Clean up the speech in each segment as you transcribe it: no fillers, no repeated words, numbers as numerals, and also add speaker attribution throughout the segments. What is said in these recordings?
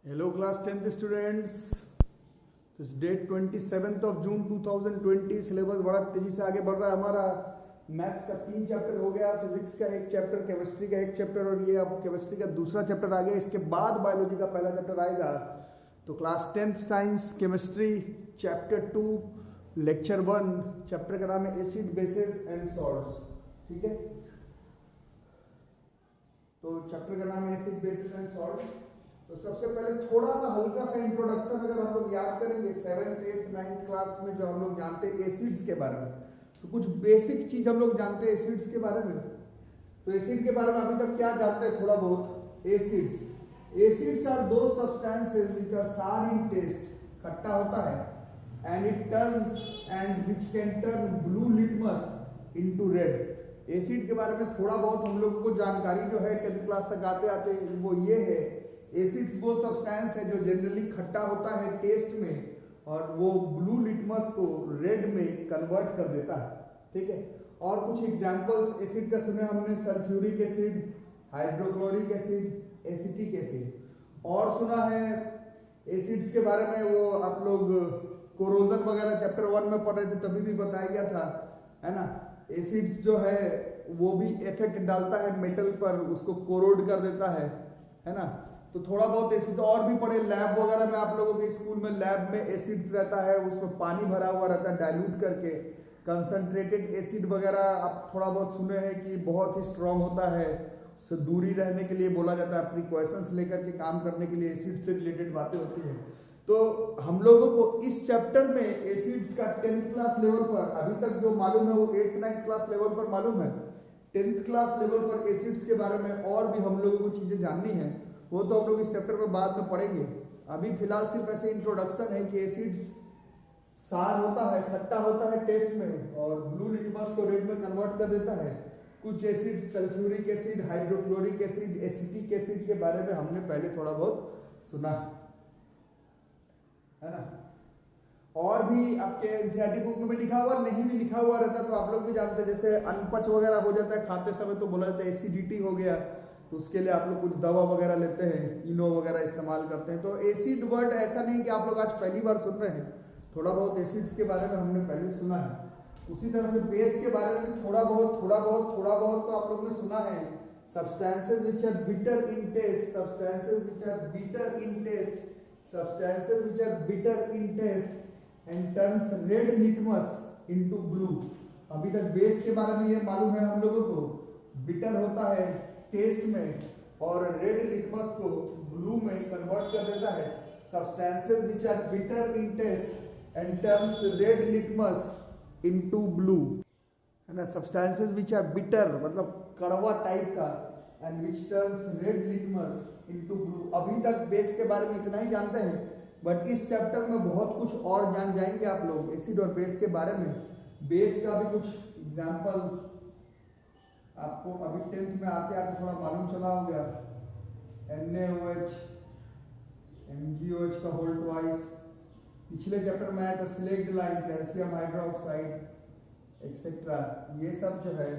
Speaker 1: Hello class 10th students. This date 27th of June 2020. Syllabus बड़ा तेजी से आगे बढ़ रहा है हमारा। मैथ्स का 3 चैप्टर हो गया, फिजिक्स का 1 चैप्टर, केमिस्ट्री का 1 चैप्टर और ये अब केमिस्ट्री का दूसरा चैप्टर आ गया। इसके बाद बायोलॉजी का पहला चैप्टर आएगा। तो class 10th science chemistry chapter 2 lecture 1, chapter का नाम है एसिड बेसिस एंड सॉल्ट्स। ठीक है, तो चैप्टर का नाम है एसिड बेसिस एंड सॉल्ट्स। तो सबसे पहले थोड़ा सा हल्का सा इंट्रोडक्शन अगर हम लोग याद करेंगे 7th 8th 9th क्लास में जो हम लोग जानते हैं एसिड्स के बारे में, तो कुछ बेसिक चीज हम लोग जानते हैं एसिड्स के बारे में। तो एसिड के बारे में अभी तक क्या जानते हैं थोड़ा बहुत। एसिड्स आर दो substances which are sour in test, खट्टा होता है, and it turns and which can turn blue litmus into red. Acid के बारे में थोड़ा बहुत हम लोगों को जानकारी जो है 10th क्लास तक आते आते वो ये है, एसिड्स वो सब्सटेंस है जो जनरली खट्टा होता है टेस्ट में और वो ब्लू लिटमस को रेड में कन्वर्ट कर देता है। ठीक है, और कुछ एग्जांपल्स एसिड का सुने हमने, sulphuric acid, hydrochloric acid, acetic acid. और सुना है एसिड्स के बारे में वो आप लोग कोरोजन वगैरह चैप्टर 1 में पढ़ रहे थे, तभी भी बताया गया था, है ना। एसिड्स जो है वो भी इफेक्ट डालता है मेटल पर, उसको कोरोड कर देता है ना। तो थोड़ा बहुत एसिड और भी पढ़े। लैब वगैरह में आप लोगों के स्कूल में लैब में एसिड्स रहता है, उसमें पानी भरा हुआ रहता है डाइल्यूट करके। कंसंट्रेटेड एसिड वगैरह आप थोड़ा बहुत सुने हैं कि बहुत ही स्ट्रांग होता है, उससे दूरी रहने के लिए बोला जाता है, प्रिकॉशंस लेकर के काम करने के लिए एसिड से रिलेटेड बातें होती हैं। तो हम लोगों को इस चैप्टर में एसिड्स का 10th क्लास लेवल पर अभी तक जो मालूम है वो 8th 9th क्लास लेवल पर मालूम है। 10th क्लास लेवल पर एसिड्स के बारे में और भी हम लोगों को चीजें जाननी है, वो तो हम लोग इस चैप्टर में बाद में पढ़ेंगे। अभी फिलहाल सिर्फ ऐसे इंट्रोडक्शन है कि एसिड्स सार होता है, खट्टा होता है टेस्ट में और ब्लू लिटमस को रेड में कन्वर्ट कर देता है। कुछ acid sulphuric acid, hydrochloric acid, acetic acid के बारे में हमने पहले थोड़ा बहुत सुना है ना। और भी आपके एनसीईआरटी बुक में भी लिखा हुआ, नहीं भी लिखा हुआ रहता तो आप लोग भी जानते हैं। जैसे अनपच वगैरह हो जाता है खाते समय तो बोला जाता है एसिडिटी हो गया, तो उसके लिए आप लोग कुछ दवा वगैरह लेते हैं, इनो वगैरह इस्तेमाल करते हैं। तो एसिड वर्ड ऐसा नहीं कि आप लोग आज पहली बार सुन रहे हैं, थोड़ा बहुत एसिड्स के बारे में हमने पहले सुना है। उसी तरह से बेस के बारे में थोड़ा बहुत तो आप लोग ने सुना है। Substances which are bitter in taste, substances which are bitter in taste, substances which are bitter in taste and turns red litmus into blue. अभी तक बेस के बारे में ये मालूम है हम लोगों को, बिटर होता है टेस्ट में और रेड लिटमस को ब्लू में कन्वर्ट कर देता है। Substances which are bitter in taste and turns red litmus into blue, है ना। सब्सटेंसेस व्हिच आर बिटर मतलब कड़वा टाइप का, and which turns red litmus into blue. अभी तक बेस के बारे में इतना ही जानते हैं, बट इस चैप्टर में बहुत कुछ और जान जाएंगे आप लोग एसिड और बेस के बारे में। बेस का भी कुछ एग्जाम्पल आपको अभी 10th में आते आते थोड़ा मालूम चला हो गया। NaOH, MgOH का होल ट्वाइस, पिछले चैप्टर में आया था slaked line, calcium hydroxide etcetera, ये सब जो है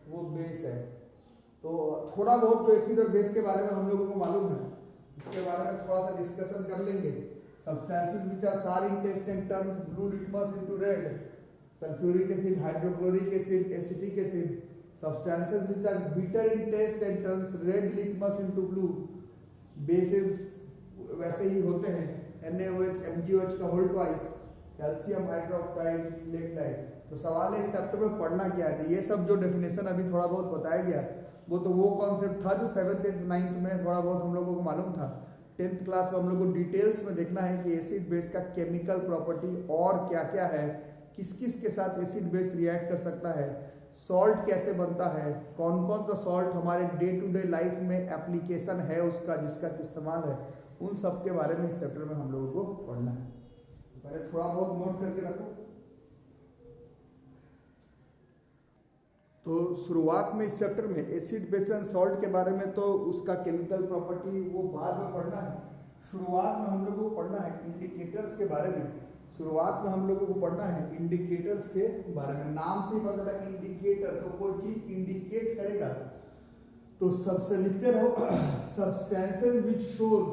Speaker 1: वो बेस है। तो थोड़ा बहुत जो एसिड और बेस के बारे में हम लोगों को मालूम है, इसके बारे में थोड़ा सा डिस्कशन कर लेंगे। Substances which are sour in taste and turns blue litmus into red, sulphuric acid, hydrochloric acid, acetic acid. Substances which are bitter in taste and turns red litmus into blue. Bases वैसे ही होते हैं, NaOH, MgOH का whole twice, calcium hydroxide, slaked lime. तो सवाल है इस chapter में पढ़ना क्या है। ये सब जो डेफिनेशन अभी थोड़ा बहुत बताया गया वो तो वो कॉन्सेप्ट था जो 7th 8th 9th में थोड़ा बहुत हम लोगों को मालूम था। 10th क्लास में हम लोग को डिटेल्स में देखना है कि एसिड बेस का केमिकल प्रॉपर्टी और क्या क्या है, किस किस के साथ एसिड बेस रिएक्ट कर सकता है, सॉल्ट कैसे बनता है, कौन कौन सा सॉल्ट हमारे डे टू डे लाइफ में एप्लीकेशन है उसका, जिसका इस्तेमाल है, उन सब के बारे में इस चैप्टर में हम लोगों को पढ़ना है। पहले थोड़ा बहुत नोट करके रखो। तो शुरुआत में इस चैप्टर में एसिड बेस एंड सॉल्ट के बारे में तो उसका केमिकल प्रॉपर्टी वो बाद में पढ़ना है। शुरुआत में हम लोगों को पढ़ना है इंडिकेटर्स के बारे में। शुरुआत में हम लोगों को पढ़ना है इंडिकेटर्स के बारे में। नाम से ही पता चला इंडिकेटर, तो कोई चीज इंडिकेट करेगा तो सबसे लिखते रहो substances which shows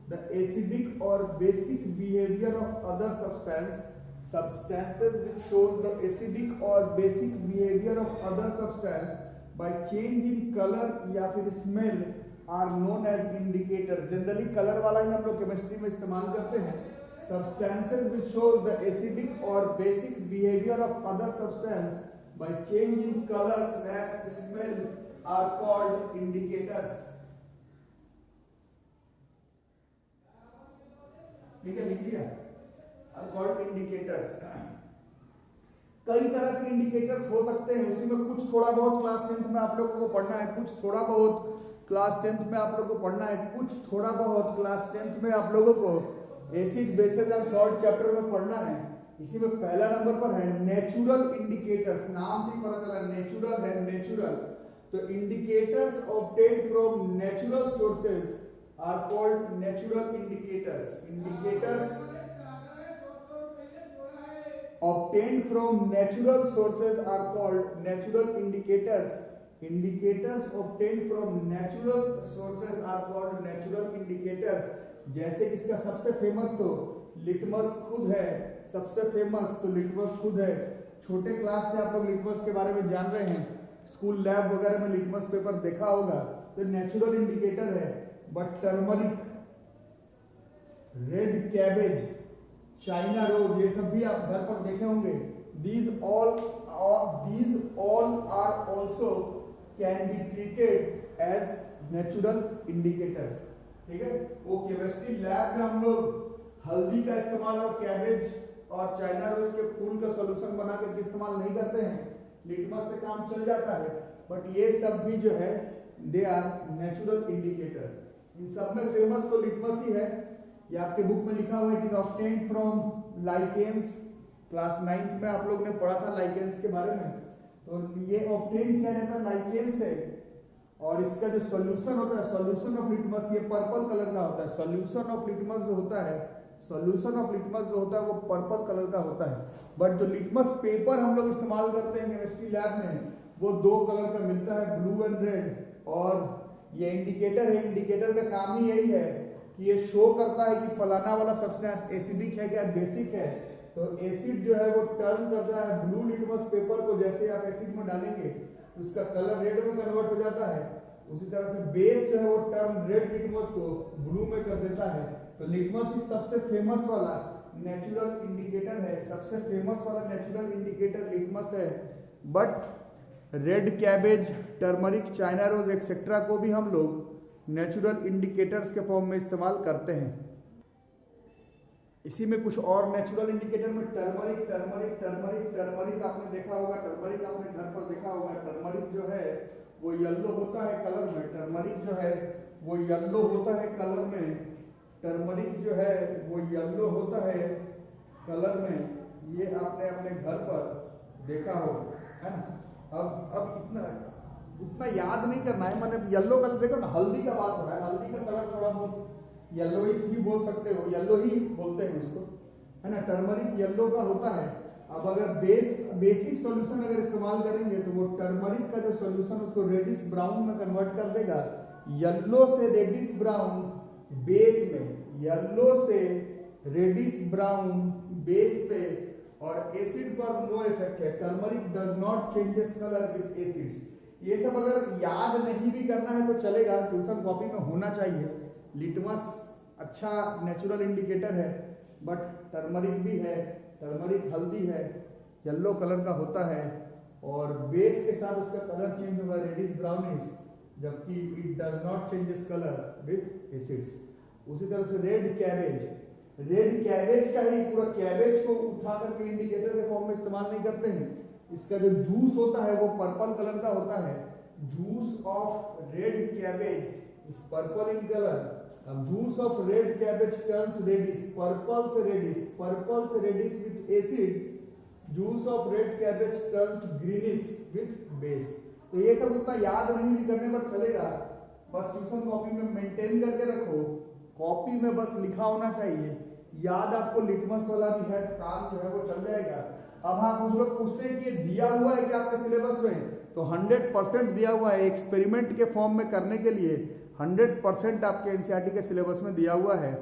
Speaker 1: the acidic or basic behavior of other substances which shows the acidic or basic behavior of other substance by change in color या फिर smell are known as indicators. Generally color वाला ही हम लोग chemistry में इस्तेमाल करते हैं. Substances which show the acidic or basic behavior of other substance by change in color / smell are called indicators. ठीक है, लिख लिया. are called indicators. कई तरह के इंडिकेटर्स हो सकते हैं, उसी में कुछ थोड़ा बहुत क्लास 10th में आप लोगों को पढ़ना है, कुछ थोड़ा बहुत क्लास 10th में आप लोगों को पढ़ना है, कुछ थोड़ा बहुत क्लास 10th में आप लोगों को acid bases and salt chapter में पढ़ना है. इसी में पहला नंबर पर है नेचुरल इंडिकेटर्स. नाम से पता चला नेचुरल है. नेचुरल तो indicators obtained from natural sources are called natural indicators. Indicators obtained from natural sources are called natural indicators. Indicators obtained from natural sources are called natural indicators. जैसे इसका सबसे famous तो लिटमस खुद है. सबसे famous तो litmus खुद है. छोटे क्लास से आप लोग लिटमस के बारे में जान रहे हैं, स्कूल लैब वगैरह में लिटमस पेपर देखा होगा. तो नेचुरल इंडिकेटर है. But turmeric, red cabbage, China rose, ये सब भी आप घर पर देखे होंगे. these all are also can be treated as natural indicators. ठीक है. वो केमिस्ट्री लैब में हम लोग हल्दी का इस्तेमाल और कैबेज और चाइना रोज के फूल का सॉल्यूशन बना के इस्तेमाल नहीं करते हैं. लिटमस से काम चल जाता है. बट ये सब भी जो है दे आर नेचुरल इंडिकेटर्स. इन सब में फेमस तो लिटमस ही है. ये आपके बुक में लिखा हुआ है. It is obtained from lichens. Class 9th में आप लोग ने पढ़ा था लाइकेंस के बारे में. तो ये ऑब्टेन क्या रहता है, लाइकेंस है. और इसका जो सॉल्यूशन होता है, सॉल्यूशन ऑफ लिटमस, ये पर्पल कलर का होता है. सॉल्यूशन ऑफ लिटमस जो होता है, सॉल्यूशन ऑफ लिटमस जो होता है वो पर्पल कलर का होता है. बट जो लिटमस पेपर हम लोग इस्तेमाल करते हैं केमिस्ट्री लैब में, वो 2 कलर का मिलता है, ब्लू एंड रेड. और ये इंडिकेटर है. इंडिकेटर का काम ही यही है कि ये शो करता है कि फलाना वाला सब्सटेंस एसिडिक है क्या बेसिक है. तो एसिड जो है वो टर्न करता है ब्लू लिटमस पेपर को. जैसे आप एसिड में डालेंगे तो उसका कलर रेड में कन्वर्ट हो जाता है. उसी तरह से बेस जो है वो टर्न रेड लिटमस को ब्लू में कर देता है. तो लिटमस ही सबसे फेमस वाला नेचुरल इंडिकेटर है. सबसे फेमस वाला नेचुरल इंडिकेटर लिटमस है. But red cabbage, turmeric, China rose etcetera को भी हम लोग नेचुरल इंडिकेटर्स के फॉर्म में इस्तेमाल करते हैं. इसी में कुछ और नेचुरल इंडिकेटर में टर्मरिक. टर्मरिक टर्मरिक टर्मरिक आपने देखा होगा. टर्मरिक आपने घर पर देखा होगा. टर्मरिक जो है वो येलो होता है कलर में. टर्मरिक जो है वो येलो होता है कलर में. टर्मरिक जो है वो येलो होता है कलर में. ये आपने अपने घर पर देखा होगा, है ना. अब उतना याद नहीं करना है. मैंने येलो कलर देखो ना, हल्दी का बात हो रहा है. हल्दी का कलर थोड़ा बहुत येलोइश भी बोल सकते हो, येलो ही बोलते हैं उसको, है ना. टर्मरिक येलो का होता है. अब अगर बेसिक सॉल्यूशन अगर इस्तेमाल करेंगे तो वो टर्मरिक का जो सॉल्यूशन उसको रेडिश ब्राउन में कन्वर्ट कर देगा. येलो से रेडिश ब्राउन बेस में, येलो से रेडिश ब्राउन बेस पे. और एसिड पर नो इफेक्ट है. Turmeric does not changes colour with acids. ये सब अगर याद नहीं भी करना है तो चलेगा, ट्यूशन कॉपी में होना चाहिए. लिटमस अच्छा नेचुरल इंडिकेटर है. बट टर्मरिक भी है. टर्मरिक हल्दी है, येलो कलर का होता है. और बेस के साथ उसका कलर चेंज होगा रेडिश ब्राउनिश, जबकि it does not changes colour with acids. उसी तरह से रेड कैबेज. रेड कैबेज का ही पूरा कैबेज को उठा करके इंडिकेटर के फॉर्म में इस्तेमाल नहीं करते हैं. इसका जो जूस होता है वो पर्पल कलर का होता है. Juice of red cabbage is purple in colour. अब juice of red cabbage turns reddish, purple से reddish with acids. Juice of red cabbage turns greenish with base. तो ये सब उतना याद नहीं भी करने पर चलेगा. बस ट्यूशन कॉपी में मेंटेन करके रखो. कॉपी में बस लिखा होना चाहिए. याद आपको लिटमस वाला भी है, काम जो है वो चल जाएगा. अब हाँ, कुछ लोग पूछते हैं कि ये दिया हुआ है कि आपके सिलेबस में, तो 100% दिया हुआ है. एक्सपेरिमेंट के फॉर्म में करने के लिए 100% आपके एनसीईआरटी के सिलेबस में दिया हुआ है।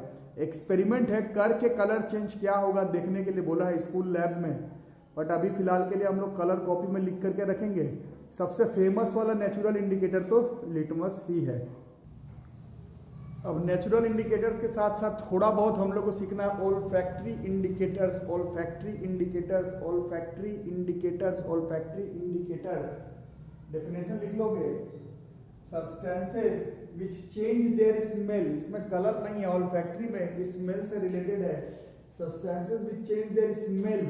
Speaker 1: एक्सपेरिमेंट है, करके कलर चेंज क्या होगा देखने के लिए बोला है स्कूल लैब में, बट अभी फिलहाल के लिए हम लोग कलर कॉपी में लिख करके रखेंगे। सबसे फेमस वाला नेचुरल इंडिकेटर तो लिटमस ही है। अब नेचुरल इंडिकेटर्स के साथ साथ थोड़ा बहुत हम लोग को सीखना है olfactory indicators. Olfactory indicators, olfactory indicators, olfactory indicators. Definition लिख लोगे, substances which change their smell, इसमें कलर नहीं है, ओल्फैक्टरी में स्मेल से रिलेटेड है। Substances which change their smell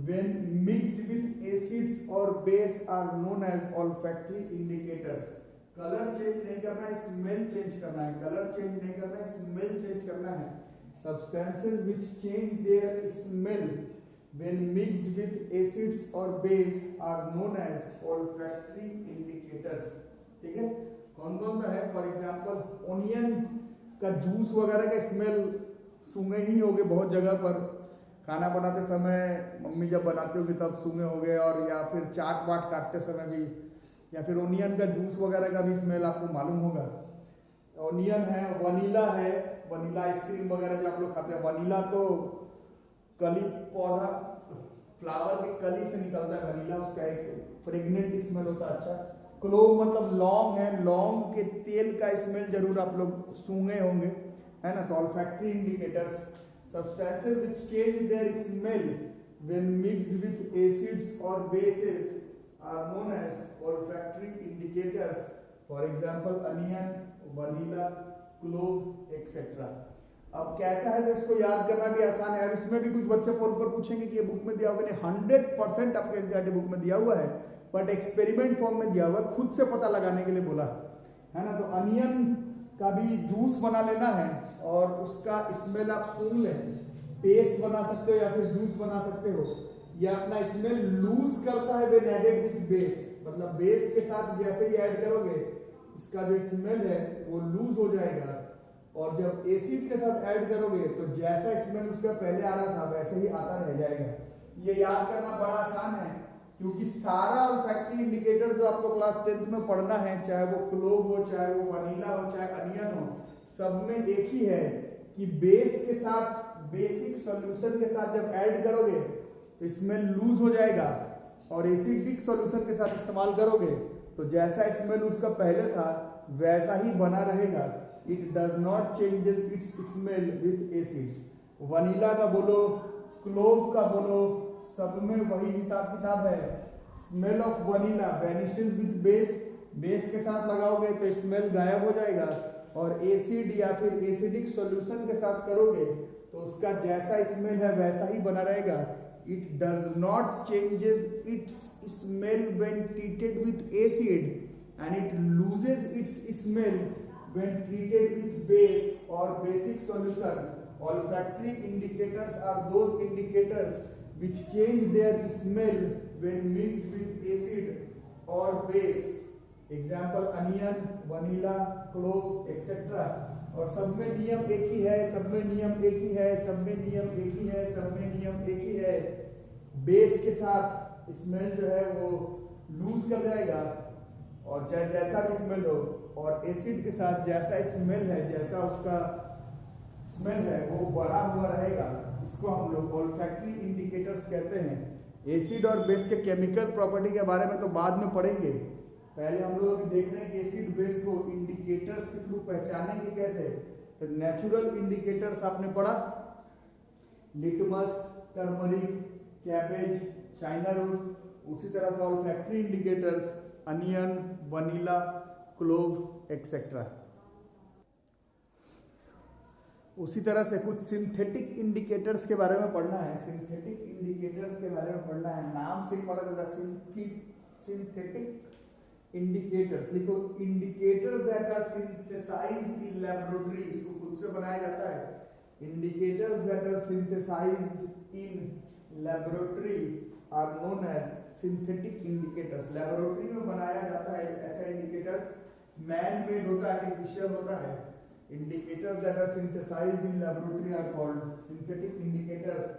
Speaker 1: when mixed with acids or base are known as olfactory indicators। Colour change नहीं करना है, स्मेल चेंज करना है। कलर चेंज नहीं करना है, स्मेल चेंज करना है। substances which change their smell when mixed with acids or base are known as olfactory indicators। ठीक है, कौन कौन सा है? फॉर एग्जांपल ओनियन का जूस वगैरह का स्मेल सूंघे ही होगे बहुत जगह पर, खाना बनाते समय मम्मी जब बनाती होगी तब सूंघे होंगे, और या फिर चाट वाट काटते समय भी, या फिर ओनियन का जूस वगैरह का भी स्मेल आपको मालूम होगा। ओनियन है, वनीला है, वनीला आइसक्रीम वगैरह जो आप लोग खाते हैं। वनीला तो कली पौधा फ्लावर के कली से निकलता है वनीला, उसका एक फ्रेग्नेंट स्मेल होता है। अच्छा, क्लोव मतलब लौंग है, लौंग के तेल का स्मेल जरूर आप लोग सूंघे होंगे, है ना। तो olfactory indicators, substances which change their smell when mixed with acids or bases are known as olfactory indicators। for example onion, vanilla, clove etc। अब कैसा है तो इसको याद करना भी आसान है। अब इसमें भी कुछ बच्चे फोन पर पूछेंगे कि ये बुक में दिया होगा, नहीं 100% आपके एनसीईआरटी बुक में दिया हुआ है, बट एक्सपेरिमेंट फॉर्म में दिया हुआ है, खुद से पता लगाने के लिए बोला है ना। तो अनियन का भी जूस बना लेना है और उसका स्मेल आप सूंघ लें, पेस्ट बना सकते हो या फिर जूस बना सकते हो। यह अपना स्मेल लूज करता है व्हेन एडेड विद बेस, मतलब बेस के साथ जैसे ही ऐड करोगे इसका जो स्मेल है वो लूज हो जाएगा, और जब एसिड के साथ ऐड करोगे तो जैसा स्मेल उसका पहले आ रहा था वैसे ही आता रह जाएगा। ये याद करना बड़ा आसान है, क्योंकि सारा ऑल्फैक्टरी इंडिकेटर जो आपको क्लास 10th में पढ़ना है, चाहे वो क्लोव हो, चाहे वो वनीला हो, चाहे अनियन हो, सब में एक ही है कि बेस के साथ, बेसिक सॉल्यूशन के साथ जब ऐड करोगे तो स्मेल लूज हो जाएगा, और एसिडिक सॉल्यूशन के साथ इस्तेमाल करोगे तो जैसा स्मेल उसका पहले था वैसा ही बना रहेगा। It does not changes its smell with acids. Vanilla का बोलो, क्लोव का बोलो, सब में वही हिसाब किताब है। Smell of vanilla vanishes with base, base के साथ लगाओगे तो स्मेल गायब हो जाएगा, और एसिड या फिर एसिडिक सॉल्यूशन के साथ करोगे तो उसका जैसा स्मेल है वैसा ही बना रहेगा। It does not changes its smell when treated with acid and it loses its smell when treated with base और basic solution. Olfactory indicators are those indicators which change their smell when mixed with acid or base। Example onion, vanilla, clove etcetera. और सब में नियम एक ही है, सब में नियम एक ही है, सब में नियम एक ही है, सब में नियम एक ही है। बेस के साथ स्मेल जो है वो लूज कर जाएगा, और चाहे जैसा भी स्मेल हो, और एसिड के साथ जैसा स्मेल है, जैसा उसका स्मेल है वो बना हुआ रहेगा। इसको हम लोग ऑल्फैक्टरी इंडिकेटर्स कहते हैं। एसिड और बेस के केमिकल प्रॉपर्टी के बारे में तो बाद में पढ़ेंगे, पहले हम लोग अभी देख रहे हैं कि एसिड बेस को इंडिकेटर्स के थ्रू पहचानेंगे कैसे। तो नेचुरल इंडिकेटर्स आपने पढ़ा, litmus, turmeric, cabbage, China rose. उसी तरह से olfactory indicators onion, vanilla, clove etcetera. उसी तरह से कुछ सिंथेटिक इंडिकेटर्स के बारे में पढ़ना है। सिंथेटिक इंडिकेटर्स के बारे में पढ़ना है, नाम से ही पता चलता है। सिंथेटिक इंडिकेटर्स लिखो, indicator that are synthesized in laboratory, इसको खुद से बनाया जाता है। Indicators that are synthesized in laboratory are known as synthetic indicators. Laboratory में बनाया जाता है ऐसा इंडिकेटर्स, मैन मेड होता है, आर्टिफिशियल होता है। Indicators that are synthesized in laboratory are called synthetic indicators।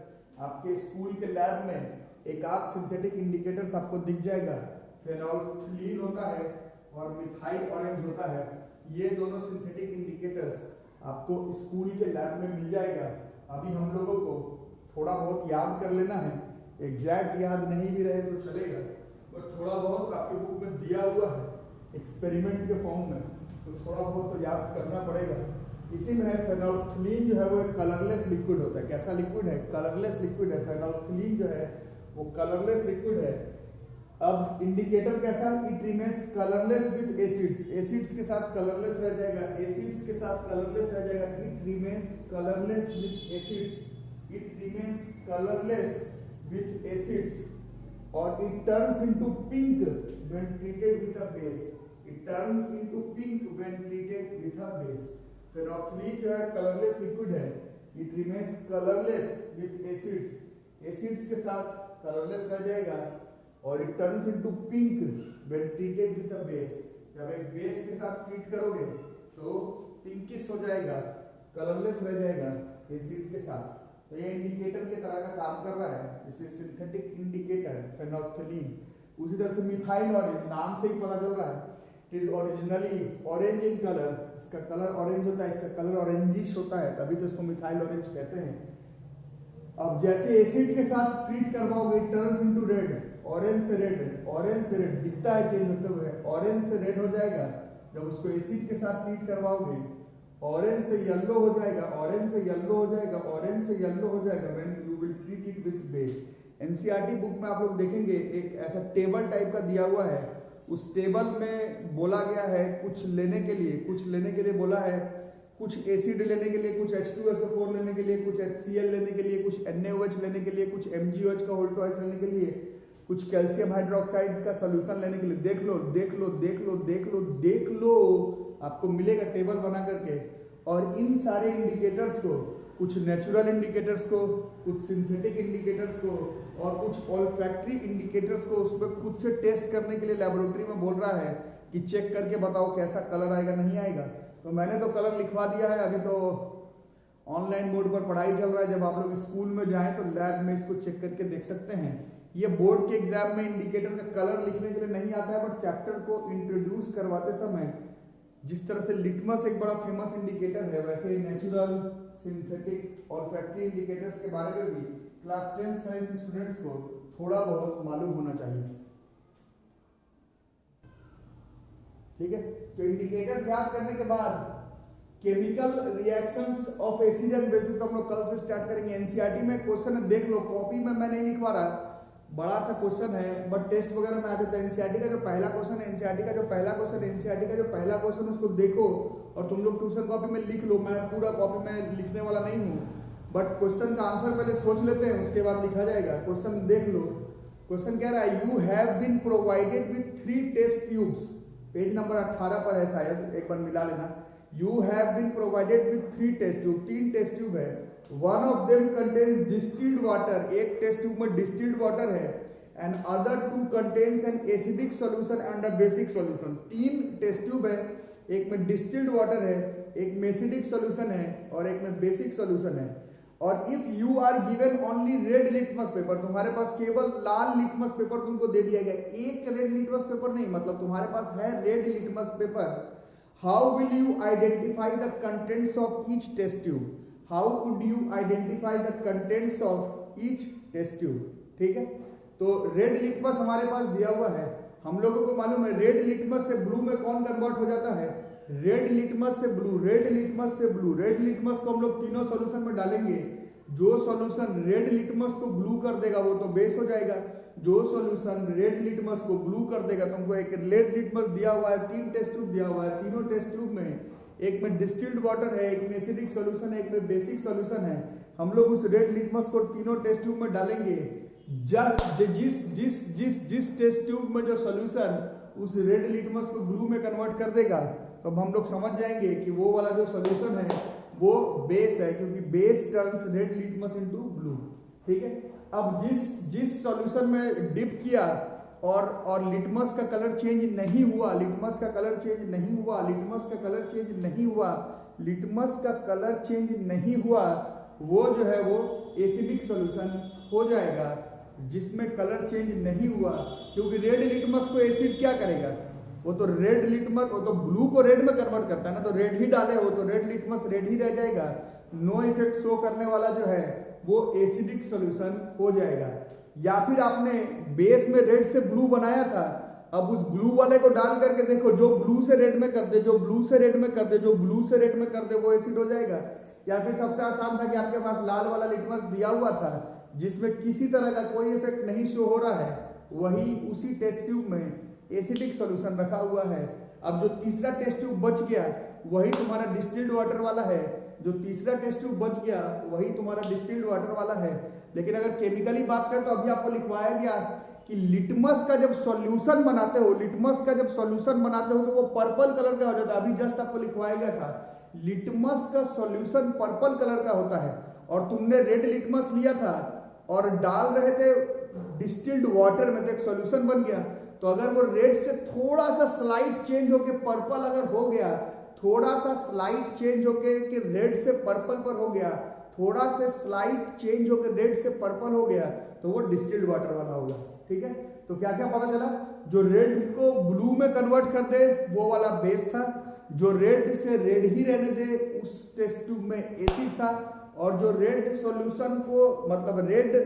Speaker 1: आपके स्कूल के लैब में एक आध सिंथेटिक इंडिकेटर्स आपको दिख जाएगा। फेनोल्फथलीन होता है और मिथाइल ऑरेंज होता है, ये दोनों सिंथेटिक इंडिकेटर्स आपको स्कूल के लैब में मिल जाएगा। अभी हम लोगों को थोड़ा बहुत याद कर लेना है, एग्जैक्ट याद नहीं भी रहे तो चलेगा, बट थोड़ा बहुत आपके बुक में दिया हुआ है एक्सपेरिमेंट के फॉर्म में, तो थोड़ा बहुत तो याद करना पड़ेगा। इसी में है फेनोल्फ्थलीन जो है वो एक कलरलेस लिक्विड होता है। कैसा लिक्विड है? कलरलेस लिक्विड है। फेनोल्फ्थलीन जो है वो कलरलेस लिक्विड है। अब इंडिकेटर कैसा? It remains colourless with acids, acids के साथ कलरलेस रह जाएगा, एसिड्स के साथ कलरलेस रह जाएगा। It remains colourless with acids, it remains colourless with acids, और it turns into pink when treated with a base, it turns into pink when treated with a base. Phenolphthalein जो है colourless liquid है, it remains colourless with acids, acids के साथ colourless रह जाएगा, और it turns into pink when treated with a base, जब एक बेस के साथ ट्रीट करोगे तो पिंकिश हो जाएगा, कलरलेस रह जाएगा एसिड के साथ। तो ये इंडिकेटर के तरह का काम कर रहा है, जैसे सिंथेटिक इंडिकेटर फेनोल्फ्थलीन। उसी तरह से मिथाइल ऑरेंज, नाम से ही पता चल रहा है, it is originally orange in colour, इसका कलर ऑरेंज होता है, इसका कलर ऑरेंजिश होता है, तभी तो इसको मिथाइल ऑरेंज कहते हैं। अब जैसे एसिड के साथ ट्रीट करवाओगे टर्न्स इनटू रेड, ऑरेंज से रेड, ऑरेंज से रेड दिखता है चेंज होते हुए, ऑरेंज से रेड हो जाएगा। जब उसको एसिड के साथ ट्रीट करवाओगे ऑरेंज से येलो हो जाएगा, ऑरेंज से येलो हो जाएगा, ऑरेंज से येलो हो जाएगा when you will treat it with base. NCERT book में आप लोग देखेंगे एक ऐसा टेबल टाइप का दिया हुआ है, उस टेबल में बोला गया है कुछ लेने के लिए बोला है, कुछ एसिड लेने के लिए, कुछ H2SO4 लेने के लिए, कुछ HCl लेने के लिए, कुछ NaOH लेने के लिए, कुछ MgOH का होल ट्वाइस लेने के लिए, कुछ कैल्शियम हाइड्रोक्साइड का सॉल्यूशन लेने के लिए। देख लो देख लो देख लो देख लो देख लो, आपको मिलेगा टेबल बना करके। और इन सारे इंडिकेटर्स को, कुछ नेचुरल इंडिकेटर्स को, कुछ सिंथेटिक इंडिकेटर्स को, और कुछ ऑल्फैक्टरी इंडिकेटर्स को उसमें खुद से टेस्ट करने के लिए लेबोरेटरी में बोल रहा है कि चेक करके बताओ कैसा कलर आएगा नहीं आएगा। तो मैंने तो कलर लिखवा दिया है, अभी तो ऑनलाइन मोड पर पढ़ाई चल रहा है, जब आप लोग स्कूल में जाएं तो लैब में इसको चेक करके देख सकते हैं। ये बोर्ड के एग्जाम में इंडिकेटर का कलर लिखने के लिए नहीं आता है, बट चैप्टर को इंट्रोड्यूस करवाते समय जिस तरह से लिटमस एक बड़ा फेमस इंडिकेटर है, वैसे नेचुरल, सिंथेटिक और फैक्ट्री इंडिकेटर्स के बारे में भी क्लास 10 साइंस स्टूडेंट्स को थोड़ा बहुत मालूम होना चाहिए। ठीक है, तो इंडिकेटर्स याद करने के बाद chemical reactions of acid and bases तो हम लोग कल से स्टार्ट करेंगे। एनसीईआरटी में क्वेश्चन है, देख लो, कॉपी में मैं नहीं लिखवा रहा, बड़ा सा क्वेश्चन है, बट टेस्ट वगैरह में आ जाता है। एनसीईआरटी का जो पहला क्वेश्चन है, एनसीईआरटी का जो पहला क्वेश्चन उसको देखो और तुम लोग ट्यूशन कॉपी में लिख लो। मैं पूरा कॉपी में लिखने वाला नहीं हूँ, बट क्वेश्चन का आंसर पहले सोच लेते हैं, उसके बाद लिखा जाएगा। क्वेश्चन देख लो, क्वेश्चन कह रहा है, you have been provided with 3 test tubes, page number 18 पर है शायद, एक बार मिला लेना। You have been provided with 3 test tube, 3 test tube है। One of them contains distilled water, एक टेस्ट ट्यूब में डिस्टिल्ड वाटर है, and other 2 contains an acidic solution and a basic solution. 3 test tube है, एक में distilled water है, एक में एसिडिक सॉल्यूशन है और एक में बेसिक सॉल्यूशन है। और if you are given only red litmus paper, तुम्हारे पास केवल लाल लिटमस पेपर तुमको दे दिया गया, एक रेड लिटमस पेपर नहीं, मतलब तुम्हारे पास है red litmus paper, how will you identify the contents of each test tube? How would you identify the contents of each test tube? ठीक है, तो रेड लिटमस हमारे पास दिया हुआ है, हम लोगों को मालूम है रेड लिटमस से ब्लू में कौन कन्वर्ट हो जाता है? रेड लिटमस से ब्लू, रेड लिटमस से ब्लू। रेड लिटमस को हम लोग तीनों सॉल्यूशन में डालेंगे, जो सॉल्यूशन रेड लिटमस को ब्लू कर देगा वो तो बेस हो जाएगा, जो सॉल्यूशन रेड लिटमस को ब्लू कर देगा, तुमको एक रेड लिटमस दिया हुआ है, 3 टेस्ट ट्यूब दिया हुआ है, तीनों टेस्ट ट्यूब में एक में डिस्टिल्ड वाटर है, एक में एसिडिक सॉल्यूशन है, एक में बेसिक सॉल्यूशन है। हम लोग उस रेड लिटमस को तीनों टेस्ट ट्यूब में डालेंगे, जिस टेस्ट ट्यूब में जो सॉल्यूशन उस रेड लिटमस को ब्लू में कन्वर्ट कर देगा, तो अब हम लोग समझ जाएंगे कि वो वाला जो सॉल्यूशन है वो बेस है, क्योंकि base turns red litmus into blue. ठीक है, अब जिस सॉल्यूशन में डिप किया और लिटमस का कलर चेंज नहीं हुआ, लिटमस का कलर चेंज नहीं हुआ, लिटमस का कलर चेंज नहीं हुआ, लिटमस का कलर चेंज नहीं हुआ, वो जो है वो एसिडिक सॉल्यूशन हो जाएगा। जिसमें कलर चेंज नहीं हुआ, क्योंकि रेड लिटमस को एसिड क्या करेगा? वो तो रेड लिटमस, वो तो ब्लू को रेड में कन्वर्ट करता है ना, तो रेड ही डाले हो तो रेड लिटमस रेड ही रह जाएगा। नो इफेक्ट शो करने वाला जो है वो एसिडिक सॉल्यूशन हो जाएगा। या फिर आपने बेस में रेड से ब्लू बनाया था, अब उस ब्लू वाले को डाल करके देखो, जो ब्लू से रेड में कर दे, जो ब्लू से रेड में कर दे, जो ब्लू से रेड में कर दे, वो एसिड हो जाएगा। या फिर सबसे आसान था कि आपके पास लाल वाला लिटमस दिया हुआ था जिसमें किसी तरह का कोई इफेक्ट नहीं शो हो रहा है, वही उसी टेस्ट ट्यूब में एसिडिक सॉल्यूशन रखा हुआ है। अब जो तीसरा टेस्ट ट्यूब बच गया वही तुम्हारा डिस्टिल्ड वाटर वाला है, जो तीसरा टेस्ट ट्यूब बच गया वही तुम्हारा डिस्टिल्ड वाटर वाला है। लेकिन अगर केमिकली बात करें तो अभी आपको लिखवाया गया कि लिटमस का जब सॉल्यूशन बनाते हो, लिटमस का जब सॉल्यूशन बनाते हो तो वो पर्पल कलर का हो जाता है। अभी जस्ट आपको लिखवाया गया था लिटमस का सॉल्यूशन पर्पल कलर का होता है, और तुमने रेड लिटमस लिया था और डाल रहे थे डिस्टिल्ड वाटर में, तो एक सॉल्यूशन बन गया। तो अगर वो रेड से थोड़ा सा स्लाइट चेंज होके पर्पल अगर हो गया, थोड़ा सा स्लाइट चेंज होके कि रेड से पर्पल पर हो गया, थोड़ा से स्लाइट चेंज होके रेड से पर्पल हो गया, तो वो डिस्टिल्ड वाटर वाला होगा। ठीक है, तो क्या क्या पता चला? जो रेड को ब्लू में कन्वर्ट कर दे वो वाला बेस था, जो रेड से रेड ही रहने दे उस टेस्ट ट्यूब में एसिड था, और जो रेड सॉल्यूशन को मतलब रेड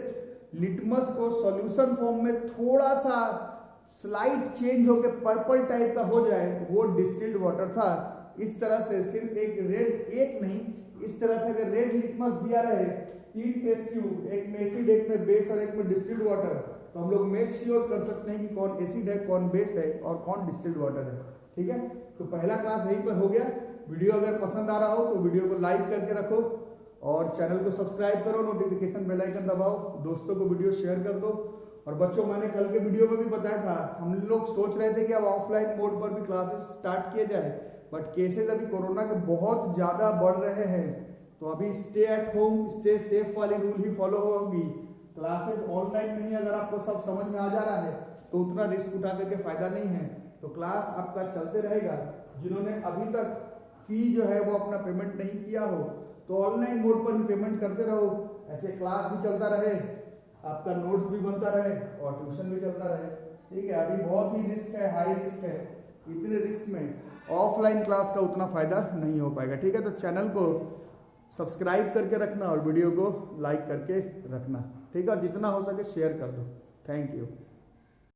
Speaker 1: लिटमस को सॉल्यूशन फॉर्म में थोड़ा सा स्लाइट चेंज होके पर्पल टाइप का हो जाए वो डिस्टिल्ड वाटर था। इस तरह से सिर्फ एक रेड, एक नहीं, इस तरह से अगर रेड लिटमस दिया रहे, 3 टेस्ट ट्यूब, एक में एसिड, एक में बेस और एक में डिस्टिल्ड वाटर, तो हम लोग मेक श्योर कर सकते हैं कि कौन एसिड है, कौन बेस है और कौन डिस्टिल्ड वाटर है। ठीक है, तो पहला क्लास यहीं पर हो गया। वीडियो अगर पसंद आ रहा हो तो वीडियो को लाइक करके रखो और चैनल को सब्सक्राइब करो, नोटिफिकेशन बेल आइकन दबाओ, दोस्तों को वीडियो शेयर कर दो। और बच्चों, मैंने कल के वीडियो में भी बताया था, हम लोग सोच रहे थे कि अब ऑफलाइन मोड पर भी क्लासेस स्टार्ट किए जाए, बट केसेस अभी कोरोना के बहुत ज़्यादा बढ़ रहे हैं, तो अभी stay at home, stay safe वाली रूल ही फॉलो होगी। क्लासेस ऑनलाइन नहीं, अगर आपको सब समझ में आ जा रहा है तो उतना रिस्क उठा करके फायदा नहीं है, तो क्लास आपका चलते रहेगा। जिन्होंने अभी तक फी जो है वो अपना पेमेंट नहीं किया हो तो ऑनलाइन मोड पर भी पेमेंट करते रहो, ऐसे क्लास भी चलता रहे, आपका नोट्स भी बनता रहे और ट्यूशन भी चलता रहे। ठीक है, अभी बहुत ही रिस्क है, हाई रिस्क है, इतने रिस्क में ऑफलाइन क्लास का उतना फायदा नहीं हो पाएगा। ठीक है, तो चैनल को सब्सक्राइब करके रखना और वीडियो को लाइक करके रखना। ठीक है, और जितना हो सके शेयर कर दो। Thank you.